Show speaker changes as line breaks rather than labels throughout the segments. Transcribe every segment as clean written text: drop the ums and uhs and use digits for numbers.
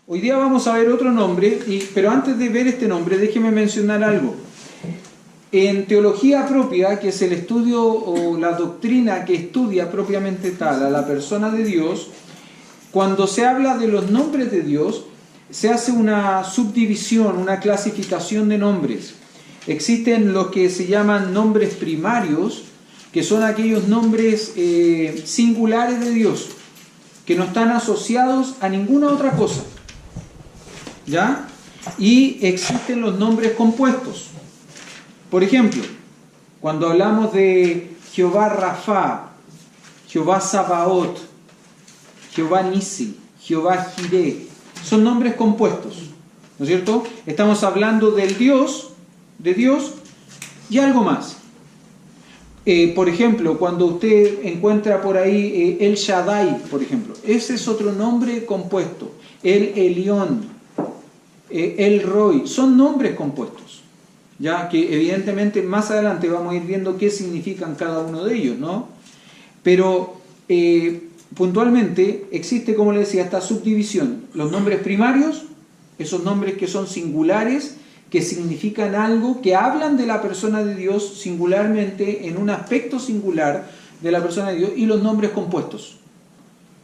Hoy día vamos a ver otro nombre, pero antes de ver este nombre, déjeme mencionar algo. En teología propia, que es el estudio o la doctrina que estudia propiamente tal a la persona de Dios, cuando se habla de los nombres de Dios, se hace una subdivisión, una clasificación de nombres. Existen los que se llaman nombres primarios, que son aquellos nombres singulares de Dios, que no están asociados a ninguna otra cosa. ¿Ya? Y existen los nombres compuestos. Por ejemplo, cuando hablamos de Jehová Rafa, Jehová Sabaoth, Jehová Nisi, Jehová Jireh, son nombres compuestos, ¿no es cierto? Estamos hablando del Dios, de Dios y algo más. Por ejemplo, cuando usted encuentra por ahí El Shaddai, por ejemplo, ese es otro nombre compuesto. El Elión, El Roy, son nombres compuestos, ya que evidentemente más adelante vamos a ir viendo qué significan cada uno de ellos, ¿no? Pero puntualmente existe, como le decía, esta subdivisión. Los nombres primarios, esos nombres que son singulares, que significan algo, que hablan de la persona de Dios singularmente, en un aspecto singular de la persona de Dios, y los nombres compuestos,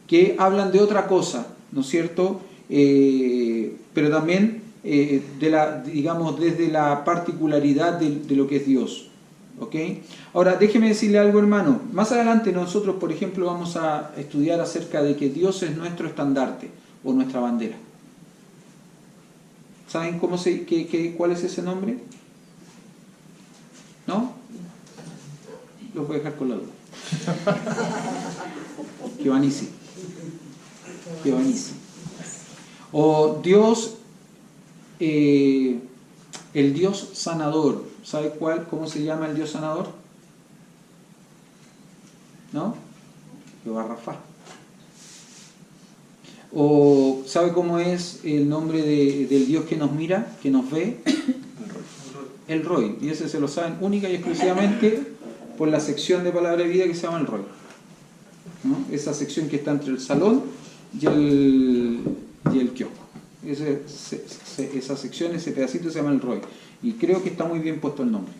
que hablan de otra cosa, ¿no es cierto? Pero también digamos, desde la particularidad de lo que es Dios. ¿Ok? Ahora, déjeme decirle algo, hermano. Más adelante nosotros, por ejemplo, vamos a estudiar acerca de que Dios es nuestro estandarte o nuestra bandera. ¿Saben cuál es ese nombre? ¿No? Lo voy a dejar con la duda. Jehová Nisi. Jehová Nisi. O Dios, el Dios sanador. ¿Sabe cómo se llama el Dios sanador? ¿No? Jehová Rafa. ¿O sabe cómo es el nombre del Dios que nos mira, que nos ve? El Roy. Y ese se lo saben única y exclusivamente por la sección de Palabra de Vida que se llama el Roy, ¿no? Esa sección que está entre el salón y el kiosco. Esa sección, ese pedacito se llama el Roy. Y creo que está muy bien puesto el nombre,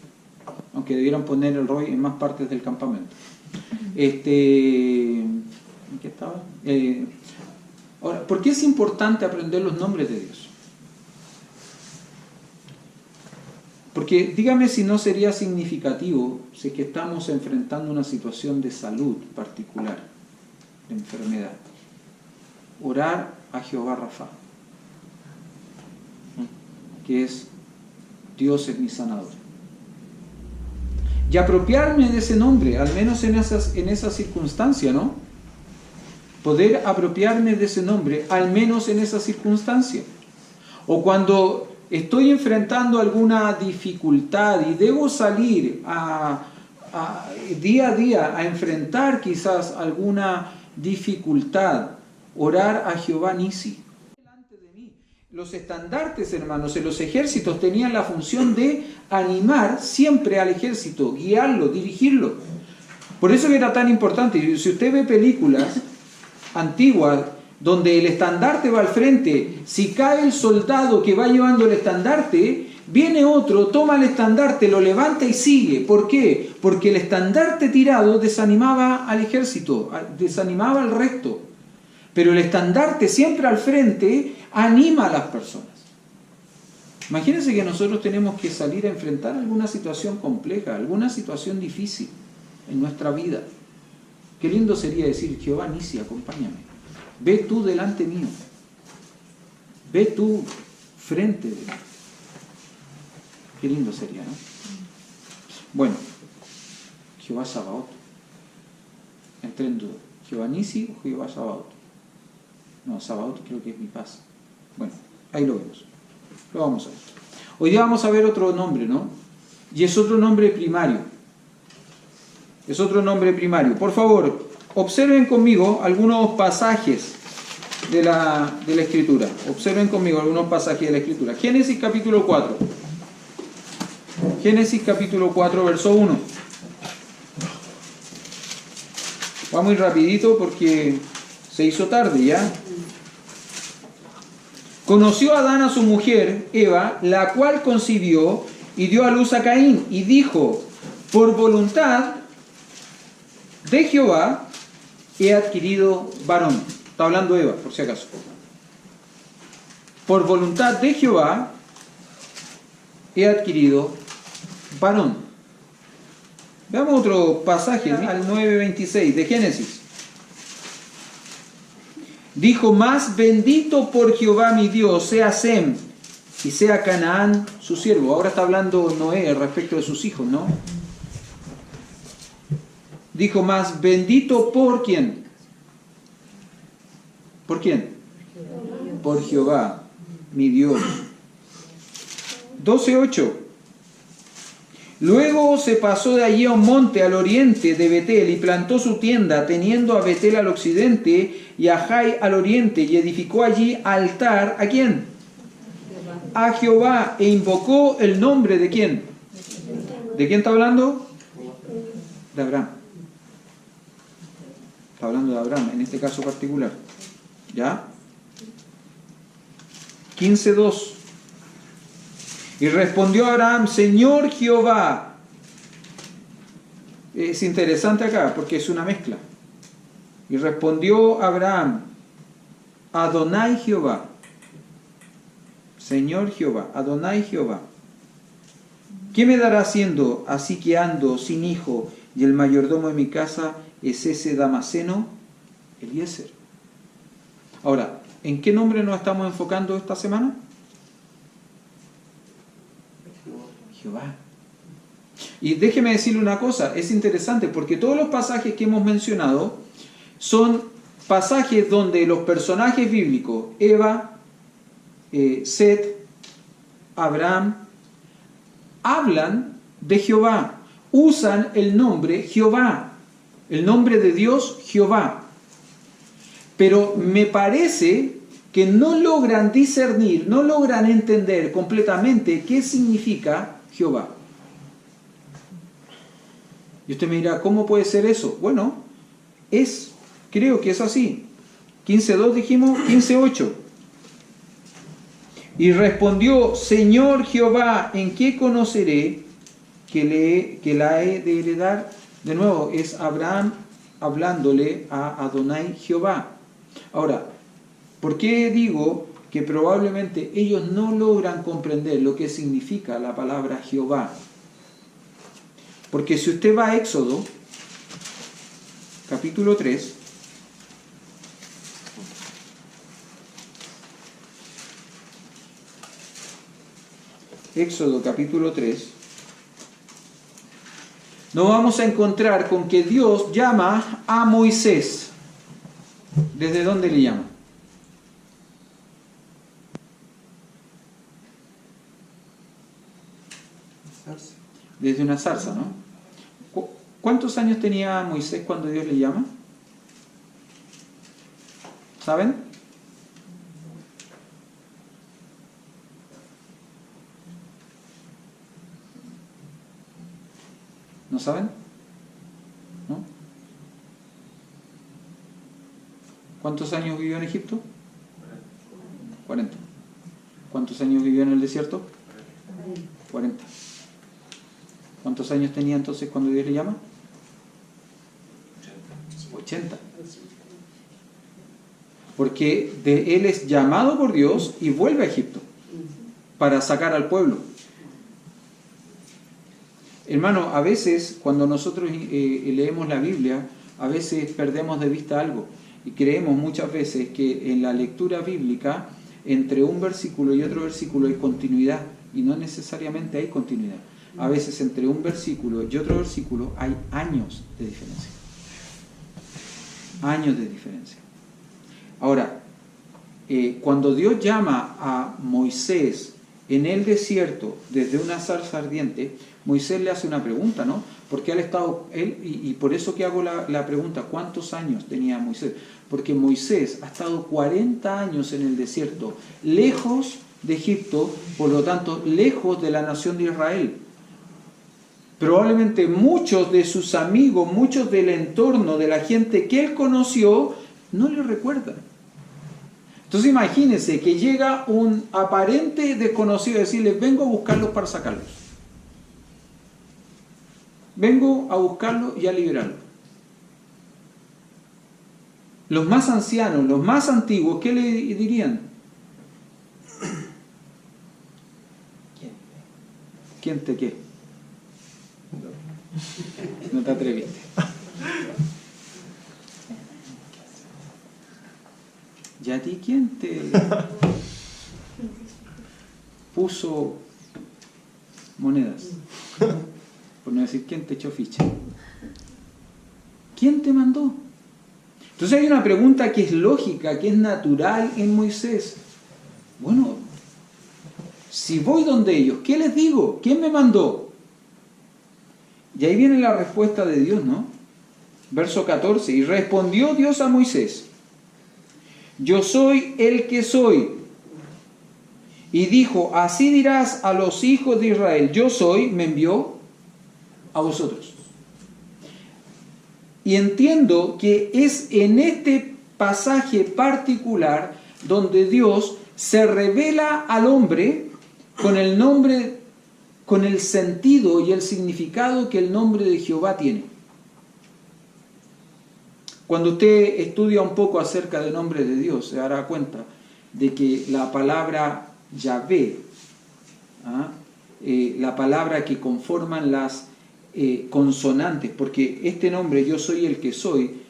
aunque debieran poner el Roy en más partes del campamento. ¿En qué estaba? Ahora, ¿por qué es importante aprender los nombres de Dios? Porque dígame si no sería significativo si es que estamos enfrentando una situación de salud particular, de enfermedad, orar a Jehová Rafa, que es Dios es mi sanador, y apropiarme de ese nombre, al menos en esa circunstancia, ¿no? Poder apropiarme de ese nombre, al menos en esa circunstancia. O cuando estoy enfrentando alguna dificultad y debo salir día a día a enfrentar quizás alguna dificultad, orar a Jehová Nisi. Delante de mí, los estandartes, hermanos, en los ejércitos tenían la función de animar siempre al ejército, guiarlo, dirigirlo. Por eso era tan importante. Si usted ve películas antiguas donde el estandarte va al frente, si cae el soldado que va llevando el estandarte, viene otro, toma el estandarte, lo levanta y sigue. ¿Por qué? Porque el estandarte tirado desanimaba al ejército, desanimaba al resto. Pero el estandarte siempre al frente anima a las personas. Imagínense que nosotros tenemos que salir a enfrentar alguna situación compleja, alguna situación difícil en nuestra vida. Qué lindo sería decir: Jehová Nisi, acompáñame. Ve tú delante mío. Ve tú frente de mí. Qué lindo sería, ¿no? Bueno, Jehová Sabaoth. Entré en duda. ¿Jehová Nisi o Jehová Sabaoth? No, Sabaoth creo que es mi paz. Bueno, ahí lo vemos. Lo vamos a ver. Hoy día vamos a ver otro nombre, ¿no? Y es otro nombre primario. Es otro nombre primario. Por favor, observen conmigo algunos pasajes de la Escritura. Observen conmigo algunos pasajes de la Escritura. Génesis capítulo 4. Génesis capítulo 4, verso 1. Va muy rapidito porque se hizo tarde ya. Conoció Adán a su mujer, Eva, la cual concibió y dio a luz a Caín, y dijo, por voluntad de Jehová he adquirido varón. Está hablando Eva, por si acaso. Por voluntad de Jehová he adquirido varón. Veamos otro pasaje, al 9:26 de Génesis. Dijo, más bendito por Jehová mi Dios sea Sem y sea Canaán su siervo. Ahora está hablando Noé respecto de sus hijos, ¿no? Dijo, más bendito por ¿quién? ¿Por quién? Por Jehová mi Dios. 12:8. Luego se pasó de allí a un monte al oriente de Betel y plantó su tienda, teniendo a Betel al occidente y a Jai al oriente, y edificó allí altar, ¿a quién? A Jehová, e invocó el nombre de ¿quién? ¿De quién está hablando? De Abraham. Está hablando de Abraham, en este caso particular. ¿Ya? 15:2. Y respondió Abraham, Señor Jehová. Es interesante acá porque es una mezcla. Y respondió Abraham, Adonai Jehová. Señor Jehová, Adonai Jehová. ¿Qué me dará siendo así que ando sin hijo y el mayordomo de mi casa es ese Damaseno? Eliezer. Ahora, ¿en qué nombre nos estamos enfocando esta semana? Jehová. Y déjeme decirle una cosa, es interesante porque todos los pasajes que hemos mencionado son pasajes donde los personajes bíblicos, Eva, Set, Abraham, hablan de Jehová, usan el nombre Jehová, el nombre de Dios Jehová. Pero me parece que no logran discernir, no logran entender completamente qué significa Jehová. Y usted me dirá, ¿cómo puede ser eso? Bueno, creo que es así. 15:2 dijimos, 15:8. Y respondió, Señor Jehová, ¿en qué conoceré que la he de heredar? De nuevo, es Abraham hablándole a Adonai Jehová. Ahora, ¿por qué digo que probablemente ellos no logran comprender lo que significa la palabra Jehová? Porque si usted va a Éxodo, capítulo 3, Éxodo capítulo 3, nos vamos a encontrar con que Dios llama a Moisés. ¿Desde dónde le llama? Desde una zarza, ¿no? ¿Cuántos años tenía Moisés cuando Dios le llama? ¿Saben? ¿No saben? ¿No? ¿Cuántos años vivió en Egipto? 40. ¿Cuántos años vivió en el desierto? 40. ¿Cuántos años tenía entonces cuando Dios le llama? 80. Porque él es llamado por Dios y vuelve a Egipto para sacar al pueblo. Hermano, a veces cuando nosotros leemos la Biblia, a veces perdemos de vista algo y creemos muchas veces que en la lectura bíblica entre un versículo y otro versículo hay continuidad, y no necesariamente hay continuidad. A veces entre un versículo y otro versículo hay años de diferencia. Años de diferencia. Ahora, cuando Dios llama a Moisés en el desierto desde una zarza ardiente, Moisés le hace una pregunta, ¿no? Porque y por eso que hago la pregunta, ¿cuántos años tenía Moisés? Porque Moisés ha estado 40 años en el desierto, lejos de Egipto, por lo tanto, lejos de la nación de Israel. Probablemente muchos de sus amigos, muchos del entorno de la gente que él conoció, no le recuerdan. Entonces imagínense que llega un aparente desconocido a decirles, vengo a buscarlos para sacarlos. Vengo a buscarlos y a liberarlos. Los más ancianos, los más antiguos, ¿qué le dirían? ¿Quién te qué? No te atreviste. ¿Y a ti quién te puso monedas? Por no decir quién te echó ficha. ¿Quién te mandó? Entonces hay una pregunta que es lógica, que es natural en Moisés. Bueno, si voy donde ellos, ¿qué les digo? ¿Quién me mandó? Y ahí viene la respuesta de Dios, ¿no? Verso 14. Y respondió Dios a Moisés: yo soy el que soy. Y dijo: así dirás a los hijos de Israel: yo soy, me envió a vosotros. Y entiendo que es en este pasaje particular donde Dios se revela al hombre con el nombre, con el sentido y el significado que el nombre de Jehová tiene. Cuando usted estudia un poco acerca del nombre de Dios, se dará cuenta de que la palabra Yahvé, la palabra que conforman las consonantes, porque este nombre, yo soy el que soy,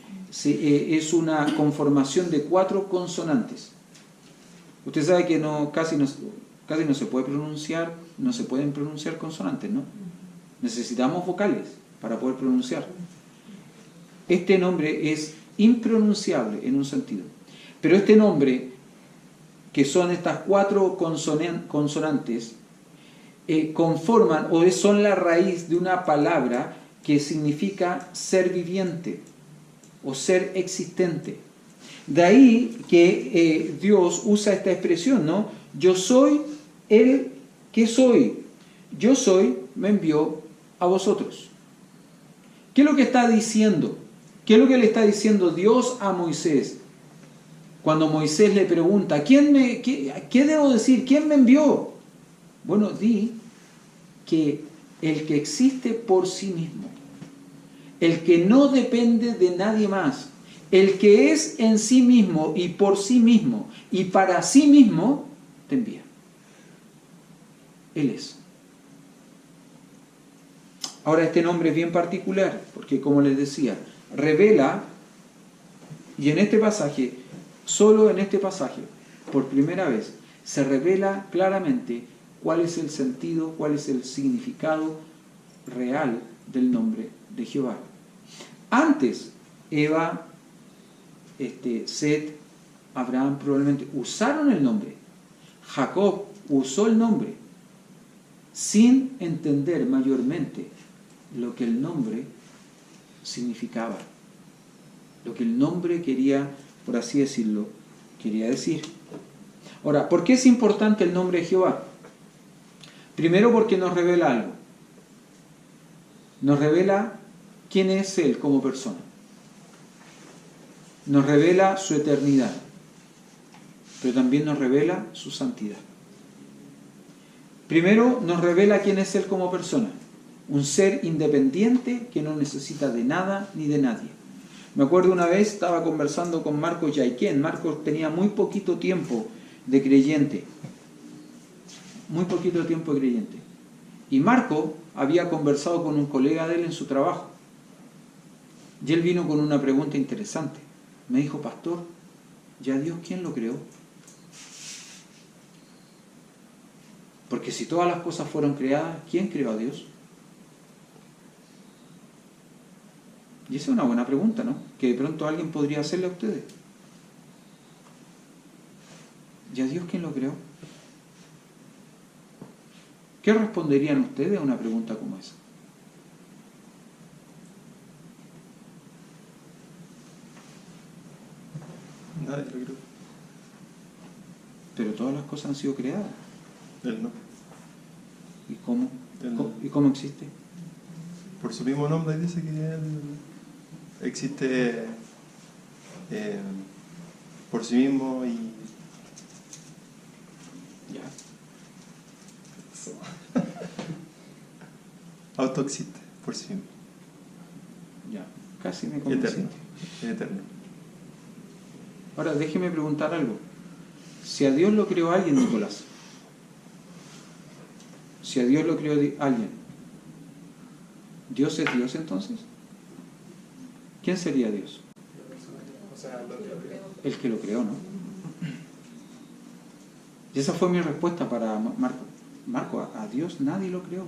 es una conformación de 4 consonantes. Usted sabe que casi no se puede pronunciar, no se pueden pronunciar consonantes, ¿no? Necesitamos vocales para poder pronunciar. Este nombre es impronunciable en un sentido. Pero este nombre, que son estas 4 consonantes, conforman o son la raíz de una palabra que significa ser viviente o ser existente. De ahí que Dios usa esta expresión, ¿no? Yo soy el que soy. Yo soy, me envió a vosotros. ¿Qué es lo que está diciendo? ¿Qué es lo que le está diciendo Dios a Moisés? Cuando Moisés le pregunta, ¿qué debo decir? ¿Quién me envió? Bueno, di que el que existe por sí mismo, el que no depende de nadie más, el que es en sí mismo y por sí mismo y para sí mismo, te envía. Él es. Ahora, este nombre es bien particular, porque como les decía, revela, y en este pasaje, solo en este pasaje, por primera vez, se revela claramente cuál es el sentido, cuál es el significado real del nombre de Jehová. Antes, Eva, Set, Abraham probablemente usaron el nombre. Jacob usó el nombre sin entender mayormente lo que el nombre significaba, lo que el nombre quería, por así decirlo, quería decir. Ahora, ¿por qué es importante el nombre de Jehová? Primero, porque nos revela algo. Nos revela quién es Él como persona. Nos revela su eternidad, pero también nos revela su santidad. Primero, nos revela quién es Él como persona. Un ser independiente que no necesita de nada ni de nadie. Me acuerdo una vez, estaba conversando con Marcos Yaiquén. Marcos tenía muy poquito tiempo de creyente. Muy poquito tiempo de creyente. Y Marco había conversado con un colega de él en su trabajo. Y él vino con una pregunta interesante. Me dijo: pastor, ¿ya Dios quién lo creó? Porque si todas las cosas fueron creadas, ¿quién creó a Dios? Y esa es una buena pregunta, ¿no? Que de pronto alguien podría hacerle a ustedes. ¿Ya Dios quién lo creó? ¿Qué responderían ustedes a una pregunta como esa?
Nadie lo creó.
Pero todas las cosas han sido creadas.
Él no.
¿Y cómo?
Él no.
¿Y cómo existe?
Por su mismo nombre dice que Él existe por sí mismo y
Ya.
Autoexiste por sí mismo.
Ya. Casi me
Y
convencí.
eterno. Es eterno.
Ahora, déjeme preguntar algo. Si a Dios lo creó alguien, Nicolás, si a Dios lo creó alguien, ¿Dios es Dios entonces? ¿Quién sería Dios?
O sea, lo que
El que lo creó, ¿no? Y esa fue mi respuesta para Marco. Marco, a Dios nadie lo creó.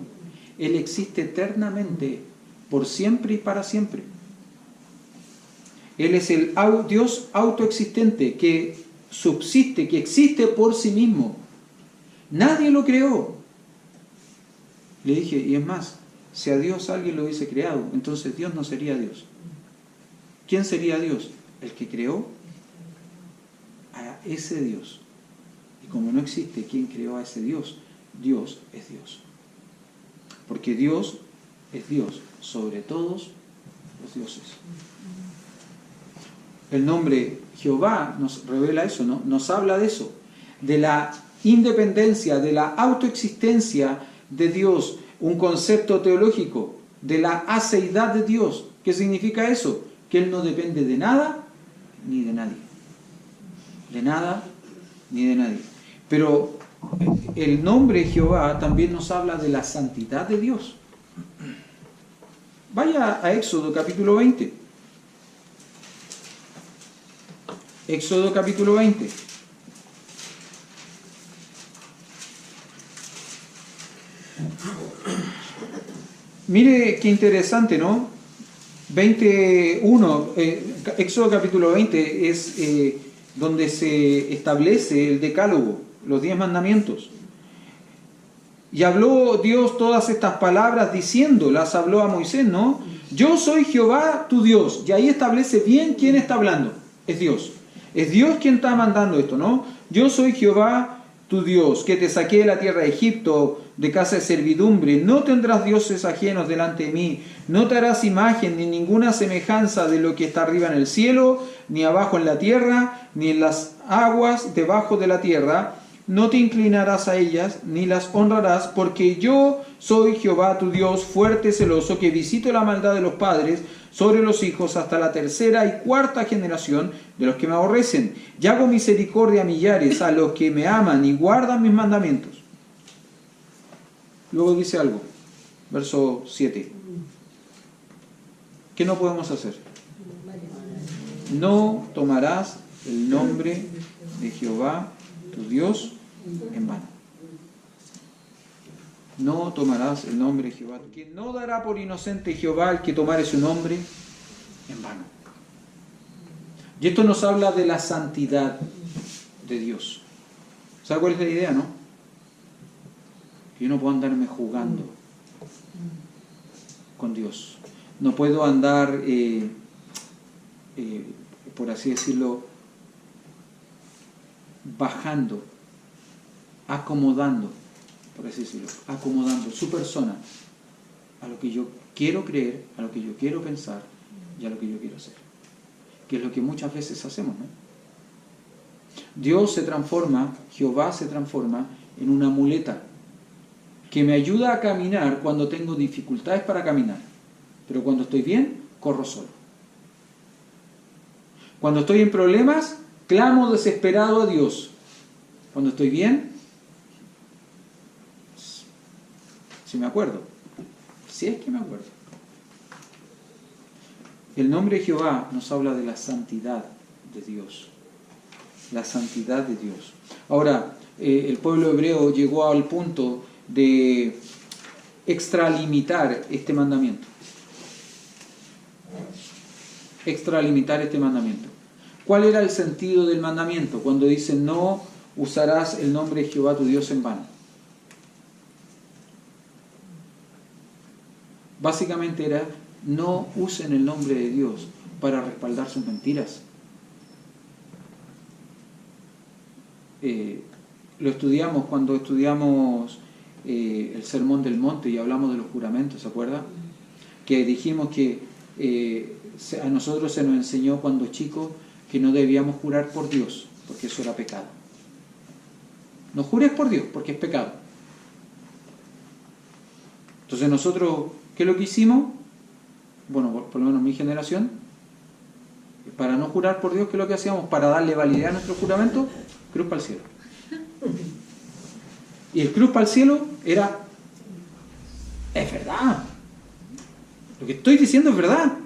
Él existe eternamente, por siempre y para siempre. Él es el Dios autoexistente que subsiste, que existe por sí mismo. Nadie lo creó. Le dije, y es más, si a Dios alguien lo hubiese creado, entonces Dios no sería Dios. ¿Quién sería Dios? El que creó a ese Dios. Y como no existe quien creó a ese Dios, Dios es Dios. Porque Dios es Dios sobre todos los dioses. El nombre Jehová nos revela eso, ¿no? Nos habla de eso, de la independencia, de la autoexistencia de Dios, un concepto teológico, de la aceidad de Dios. ¿Qué significa eso? Que Él no depende de nada ni de nadie. De nada ni de nadie. Pero el nombre Jehová también nos habla de la santidad de Dios. Vaya a Éxodo capítulo 20. Éxodo capítulo 20. Mire qué interesante, ¿no? 21, Éxodo capítulo 20 es donde se establece el decálogo, los 10 mandamientos. Y habló Dios todas estas palabras diciendo, las habló a Moisés, ¿no? Yo soy Jehová tu Dios. Y ahí establece bien quién está hablando. Es Dios. Es Dios quien está mandando esto, ¿no? Yo soy Jehová tu Dios, que te saqué de la tierra de Egipto, de casa de servidumbre. No tendrás dioses ajenos delante de mí. No te harás imagen ni ninguna semejanza de lo que está arriba en el cielo, ni abajo en la tierra, ni en las aguas debajo de la tierra. No te inclinarás a ellas, ni las honrarás, porque yo soy Jehová tu Dios, fuerte y celoso, que visito la maldad de los padres sobre los hijos hasta la tercera y cuarta generación de los que me aborrecen. Y hago misericordia a millares, a los que me aman y guardan mis mandamientos. Luego dice algo, verso 7. ¿Qué no podemos hacer? No tomarás el nombre de Jehová tu Dios en vano. No tomarás el nombre de Jehová. Que no dará por inocente Jehová el que tomare su nombre en vano. Y esto nos habla de la santidad de Dios. ¿Sabe cuál es la idea, no? Que yo no puedo andarme jugando con Dios. No puedo andar, por así decirlo, bajando, acomodando, por así decirlo, acomodando su persona a lo que yo quiero creer, a lo que yo quiero pensar y a lo que yo quiero hacer. Que es lo que muchas veces hacemos, ¿no? Dios se transforma, Jehová se transforma en una muleta que me ayuda a caminar cuando tengo dificultades para caminar. Pero cuando estoy bien, corro solo. Cuando estoy en problemas, clamo desesperado a Dios. Cuando estoy bien, si me acuerdo, si es que me acuerdo. El nombre de Jehová nos habla de la santidad de Dios. La santidad de Dios. Ahora, el pueblo hebreo llegó al punto de extralimitar este mandamiento. Extralimitar este mandamiento. ¿Cuál era el sentido del mandamiento? Cuando dice no usarás el nombre de Jehová tu Dios en vano. Básicamente era no usen el nombre de Dios para respaldar sus mentiras. Lo estudiamos cuando estudiamos el Sermón del Monte y hablamos de los juramentos, ¿se acuerda? Que dijimos que a nosotros se nos enseñó cuando chicos que no debíamos jurar por Dios, porque eso era pecado. No jures por Dios, porque es pecado. Entonces nosotros, ¿qué es lo que hicimos? Bueno, por lo menos mi generación, para no jurar por Dios, ¿qué es lo que hacíamos? Para darle validez a nuestro juramento, cruz para el cielo. Y el cruz para el cielo era, es verdad. Lo que estoy diciendo es verdad.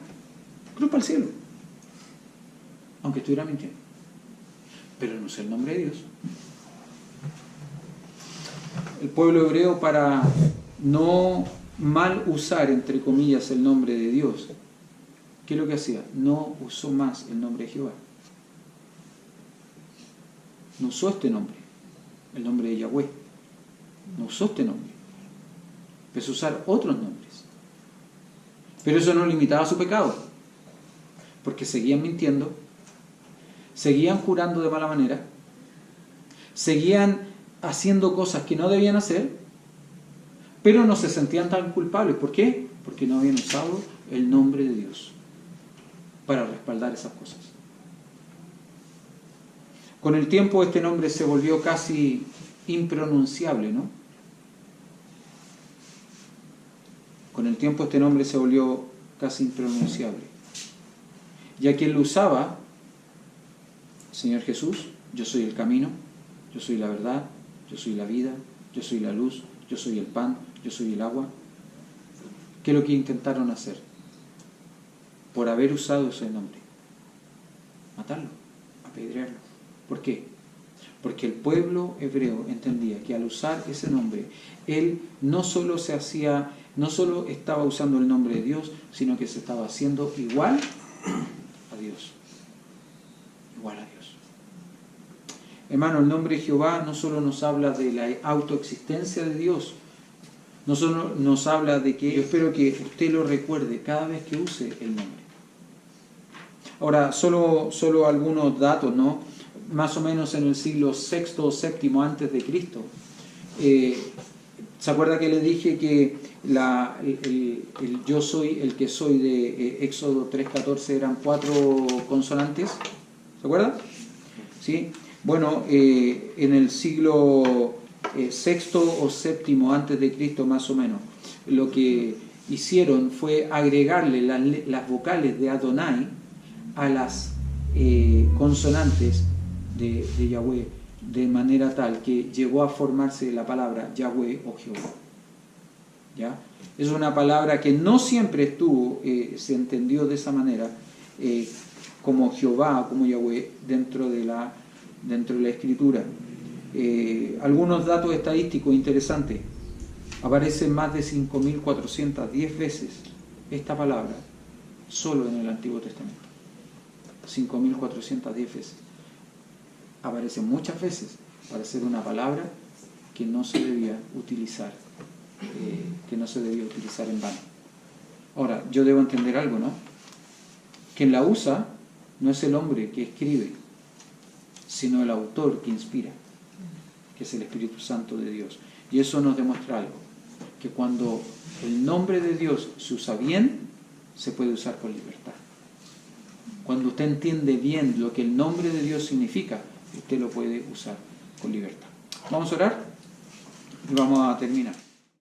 Cruz para el cielo. Aunque estuviera mintiendo. Pero no sé el nombre de Dios. El pueblo hebreo, para no mal usar, entre comillas, el nombre de Dios, ¿qué es lo que hacía? No usó más el nombre de Jehová. No usó este nombre, el nombre de Yahweh. No usó este nombre. Empezó a usar otros nombres. Pero eso no limitaba su pecado, porque seguían mintiendo, seguían jurando de mala manera, seguían haciendo cosas que no debían hacer, pero no se sentían tan culpables. ¿Por qué? Porque no habían usado el nombre de Dios para respaldar esas cosas. Con el tiempo este nombre se volvió casi impronunciable, ¿no? Con el tiempo este nombre se volvió casi impronunciable. Ya quien lo usaba, Señor Jesús, yo soy el camino, yo soy la verdad, yo soy la vida, yo soy la luz, yo soy el pan, yo soy el agua. ¿Qué es lo que intentaron hacer? Por haber usado ese nombre. Matarlo, apedrearlo. ¿Por qué? Porque el pueblo hebreo entendía que al usar ese nombre, él no solo estaba usando el nombre de Dios, sino que se estaba haciendo igual a Dios. Igual a Dios. Hermano, el nombre de Jehová no solo nos habla de la autoexistencia de Dios, no solo nos habla de que, yo espero que usted lo recuerde cada vez que use el nombre. Ahora, solo algunos datos, ¿no? Más o menos en el siglo VI o VII antes de Cristo. ¿Se acuerda que le dije que el yo soy, el que soy de Éxodo 3:14 eran 4 consonantes? ¿Se acuerda? ¿Sí? Bueno, en el siglo VI o VII antes de Cristo más o menos, lo que hicieron fue agregarle las vocales de Adonai a las consonantes de Yahweh, de manera tal que llegó a formarse la palabra Yahweh o Jehová. ¿Ya? Es una palabra que no siempre se entendió de esa manera, como Jehová, como Yahweh, dentro de la Escritura. Algunos datos estadísticos interesantes. Aparece más de 5.410 veces esta palabra solo en el Antiguo Testamento. 5.410 veces. Aparece muchas veces para ser una palabra que no se debía utilizar, en vano. Ahora, yo debo entender algo, ¿no? Quien la usa no es el hombre que escribe, sino el autor que inspira, que es el Espíritu Santo de Dios. Y eso nos demuestra algo, que cuando el nombre de Dios se usa bien, se puede usar con libertad. Cuando usted entiende bien lo que el nombre de Dios significa, usted lo puede usar con libertad. Vamos a orar y vamos a terminar.